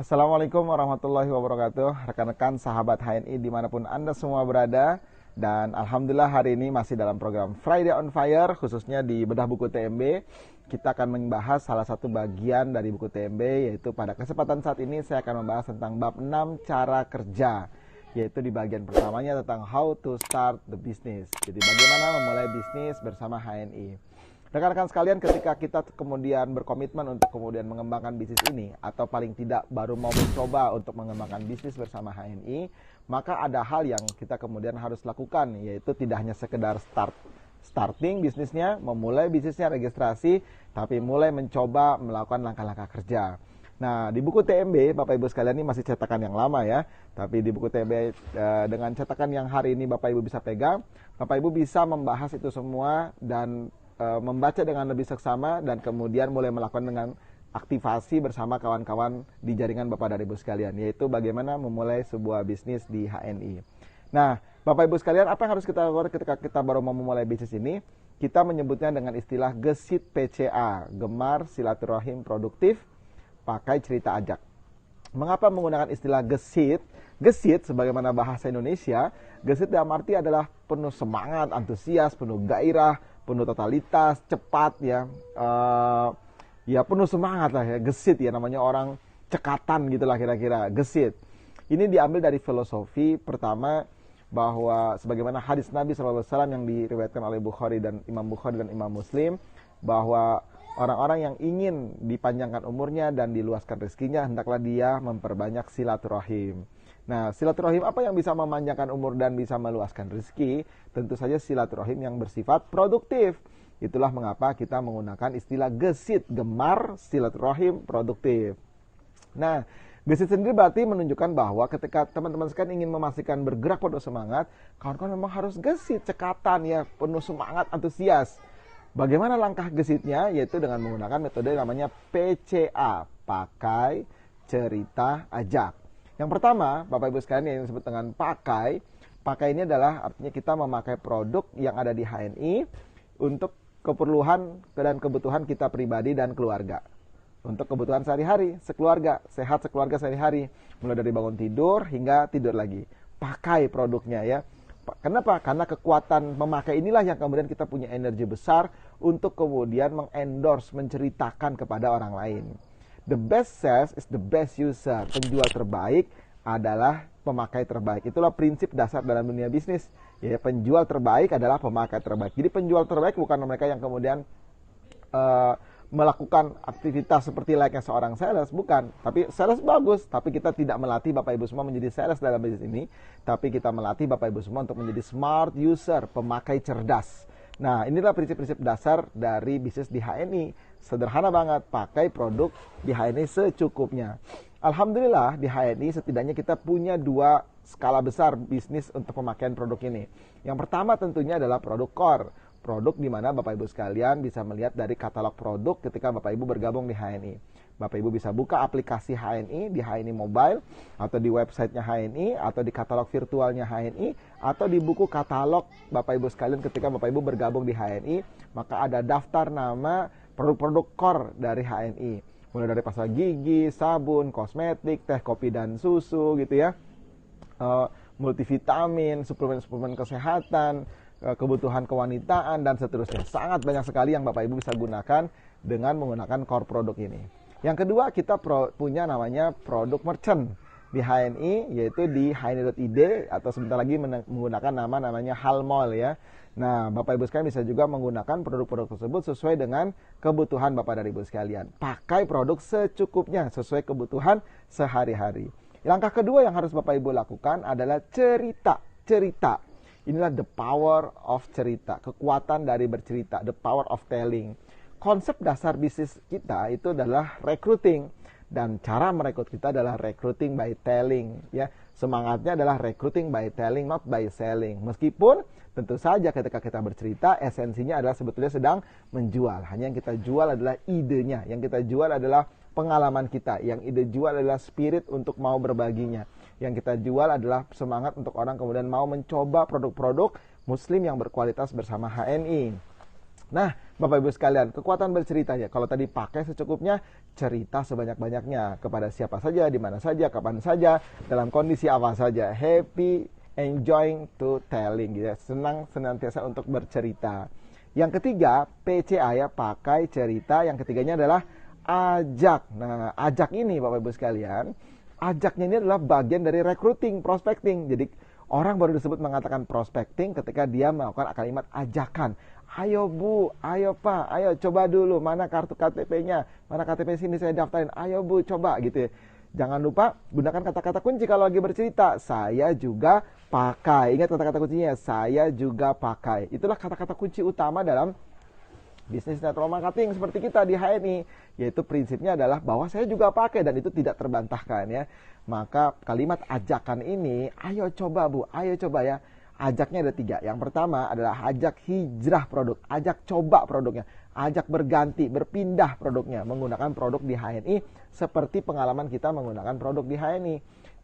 Assalamualaikum warahmatullahi wabarakatuh. Rekan-rekan sahabat HNI dimanapun Anda semua berada. Dan Alhamdulillah hari ini masih dalam program Friday on Fire, khususnya di Bedah Buku TMB. Kita akan membahas salah satu bagian dari buku TMB, yaitu pada kesempatan saat ini saya akan membahas tentang bab 6 cara kerja, yaitu di bagian pertamanya tentang how to start the business. Jadi bagaimana memulai bisnis bersama HNI. Rekan-rekan sekalian, ketika kita kemudian berkomitmen untuk kemudian mengembangkan bisnis ini, atau paling tidak baru mau mencoba untuk mengembangkan bisnis bersama HNI, maka ada hal yang kita kemudian harus lakukan, yaitu tidak hanya sekedar starting bisnisnya, memulai bisnisnya, registrasi, tapi mulai mencoba melakukan langkah-langkah kerja. Nah, di buku TMB, Bapak Ibu sekalian, ini masih cetakan yang lama ya, tapi di buku TMB dengan cetakan yang hari ini Bapak Ibu bisa pegang, Bapak Ibu bisa membahas itu semua dan membaca dengan lebih seksama dan kemudian mulai melakukan dengan aktivasi bersama kawan-kawan di jaringan Bapak dan Ibu sekalian, yaitu bagaimana memulai sebuah bisnis di HNI. Nah, Bapak Ibu sekalian, apa yang harus kita lakukan ketika kita baru mau memulai bisnis ini? Kita menyebutnya dengan istilah gesit PCA, gemar silaturahim produktif, pakai cerita ajak. Mengapa menggunakan istilah gesit? Gesit sebagaimana bahasa Indonesia, gesit dalam arti adalah penuh semangat, antusias, penuh gairah, penuh totalitas, cepat ya, ya penuh semangat lah ya, gesit ya, namanya orang cekatan gitulah kira-kira, gesit. Ini diambil dari filosofi pertama bahwa sebagaimana hadis Nabi SAW yang diriwayatkan oleh Bukhari dan Imam Muslim, bahwa orang-orang yang ingin dipanjangkan umurnya dan diluaskan rezekinya, hendaklah dia memperbanyak silaturahim. Nah, silaturahim apa yang bisa memanjangkan umur dan bisa meluaskan rezeki? Tentu saja silaturahim yang bersifat produktif. Itulah mengapa kita menggunakan istilah gesit, gemar silaturahim produktif. Nah, gesit sendiri berarti menunjukkan bahwa ketika teman-teman sekalian ingin memastikan bergerak penuh semangat, kawan-kawan memang harus gesit, cekatan ya, penuh semangat, antusias. Bagaimana langkah gesitnya? Yaitu dengan menggunakan metode namanya PCA, pakai cerita ajak. Yang pertama, Bapak Ibu sekalian, yang disebut dengan pakai ini adalah artinya kita memakai produk yang ada di HNI untuk keperluan dan kebutuhan kita pribadi dan keluarga. Untuk kebutuhan sehari-hari, sekeluarga, sehat sekeluarga sehari-hari, mulai dari bangun tidur hingga tidur lagi. Pakai produknya ya. Kenapa? Karena kekuatan memakai inilah yang kemudian kita punya energi besar untuk kemudian mengendorse, menceritakan kepada orang lain. The best sales is the best user. Penjual terbaik adalah pemakai terbaik. Itulah prinsip dasar dalam dunia bisnis. Ya, penjual terbaik adalah pemakai terbaik. Jadi penjual terbaik bukan mereka yang kemudian melakukan aktivitas seperti layaknya seorang sales, bukan. Tapi sales bagus, tapi kita tidak melatih Bapak Ibu semua menjadi sales dalam bisnis ini, tapi kita melatih Bapak Ibu semua untuk menjadi smart user, pemakai cerdas. Nah, inilah prinsip-prinsip dasar dari bisnis di HNI. Sederhana banget, pakai produk di HNI secukupnya. Alhamdulillah di HNI setidaknya kita punya dua skala besar bisnis untuk pemakaian produk ini. Yang pertama tentunya adalah produk core. Produk di mana Bapak Ibu sekalian bisa melihat dari katalog produk ketika Bapak Ibu bergabung di HNI. Bapak Ibu bisa buka aplikasi HNI di HNI Mobile, atau di websitenya HNI, atau di katalog virtualnya HNI, atau di buku katalog Bapak Ibu sekalian ketika Bapak Ibu bergabung di HNI. Maka ada daftar nama produk-produk core dari HNI. Mulai dari pasta gigi, sabun, kosmetik, teh, kopi, dan susu gitu ya. Multivitamin, suplemen-suplemen kesehatan, kebutuhan kewanitaan, dan seterusnya. Sangat banyak sekali yang Bapak Ibu bisa gunakan dengan menggunakan core produk ini. Yang kedua, kita punya namanya produk merchant di HNI, yaitu di hni.id, atau sebentar lagi menggunakan nama namanya Halmall ya. Nah, Bapak Ibu sekalian bisa juga menggunakan produk-produk tersebut sesuai dengan kebutuhan Bapak dan Ibu sekalian. Pakai produk secukupnya sesuai kebutuhan sehari-hari. Langkah kedua yang harus Bapak Ibu lakukan adalah cerita. Inilah the power of cerita, kekuatan dari bercerita, the power of telling. Konsep dasar bisnis kita itu adalah recruiting, dan cara merekrut kita adalah recruiting by telling ya. Semangatnya adalah recruiting by telling, not by selling. Meskipun tentu saja ketika kita bercerita, esensinya adalah sebetulnya sedang menjual. Hanya yang kita jual adalah idenya, yang kita jual adalah pengalaman kita, yang ide jual adalah spirit untuk mau berbaginya. Yang kita jual adalah semangat untuk orang kemudian mau mencoba produk-produk muslim yang berkualitas bersama HNI. Nah, Bapak Ibu sekalian, kekuatan bercerita ya. Kalau tadi pakai secukupnya, cerita sebanyak-banyaknya kepada siapa saja, di mana saja, kapan saja, dalam kondisi apa saja. Happy, enjoying to telling gitu ya. Senang senantiasa untuk bercerita. Yang ketiga, PCA ya, pakai cerita. Yang ketiganya adalah ajak. Nah, ajak ini Bapak Ibu sekalian, ajaknya ini adalah bagian dari recruiting, prospecting. Jadi orang baru disebut mengatakan prospecting ketika dia melakukan kalimat ajakan. Ayo Bu, ayo Pak, ayo coba dulu, mana kartu KTP-nya, mana KTP sini saya daftarin, ayo Bu coba gitu ya. Jangan lupa gunakan kata-kata kunci kalau lagi bercerita. Saya juga pakai. Ingat kata-kata kuncinya, saya juga pakai. Itulah kata-kata kunci utama dalam bisnis network marketing seperti kita di HNI, yaitu prinsipnya adalah bahwa saya juga pakai dan itu tidak terbantahkan ya. Maka kalimat ajakan ini, ayo coba Bu, ayo coba ya. Ajaknya ada 3. Yang pertama adalah ajak hijrah produk, ajak coba produknya, ajak berganti, berpindah produknya menggunakan produk di HNI seperti pengalaman kita menggunakan produk di HNI.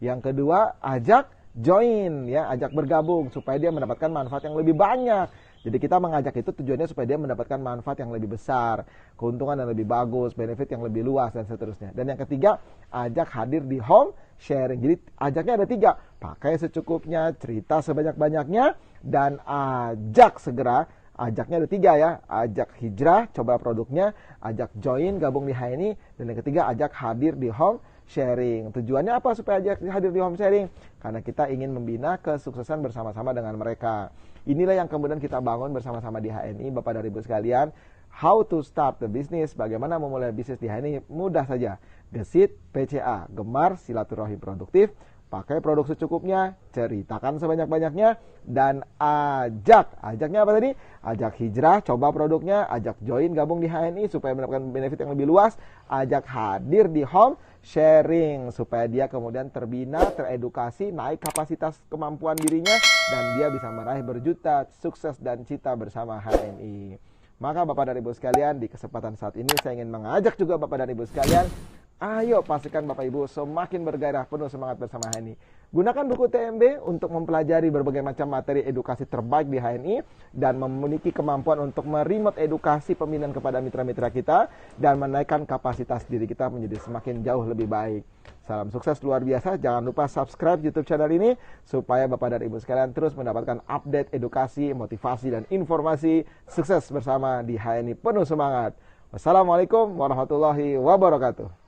Yang kedua, ajak join ya, ajak bergabung supaya dia mendapatkan manfaat yang lebih banyak. Jadi kita mengajak itu tujuannya supaya dia mendapatkan manfaat yang lebih besar, keuntungan yang lebih bagus, benefit yang lebih luas, dan seterusnya. Dan yang ketiga, ajak hadir di home sharing. Jadi ajaknya ada 3, pakai secukupnya, cerita sebanyak-banyaknya, dan ajak segera. Ajaknya ada 3 ya, ajak hijrah, coba produknya, ajak join, gabung di HNI, dan yang ketiga ajak hadir di home sharing. Tujuannya apa supaya ajak hadir di home sharing? Karena kita ingin membina kesuksesan bersama-sama dengan mereka. Inilah yang kemudian kita bangun bersama-sama di HNI, Bapak dan Ibu sekalian. How to start the business, bagaimana memulai bisnis di HNI? Mudah saja. Gesit PCA, gemar silaturahim produktif, pakai produk secukupnya, ceritakan sebanyak-banyaknya, dan ajak. Ajaknya apa tadi? Ajak hijrah, coba produknya, ajak join, gabung di HNI supaya mendapatkan benefit yang lebih luas, ajak hadir di home sharing supaya dia kemudian terbina, teredukasi, naik kapasitas kemampuan dirinya, dan dia bisa meraih berjuta sukses dan cita bersama HNI. Maka Bapak dan Ibu sekalian, di kesempatan saat ini saya ingin mengajak juga Bapak dan Ibu sekalian, ayo pastikan Bapak Ibu semakin bergairah, penuh semangat bersama HNI. Gunakan buku TMB untuk mempelajari berbagai macam materi edukasi terbaik di HNI dan memiliki kemampuan untuk meremote edukasi pembinaan kepada mitra-mitra kita dan menaikkan kapasitas diri kita menjadi semakin jauh lebih baik. Salam sukses luar biasa. Jangan lupa subscribe YouTube channel ini supaya Bapak dan Ibu sekalian terus mendapatkan update edukasi, motivasi, dan informasi sukses bersama di HNI. Penuh semangat. Wassalamualaikum warahmatullahi wabarakatuh.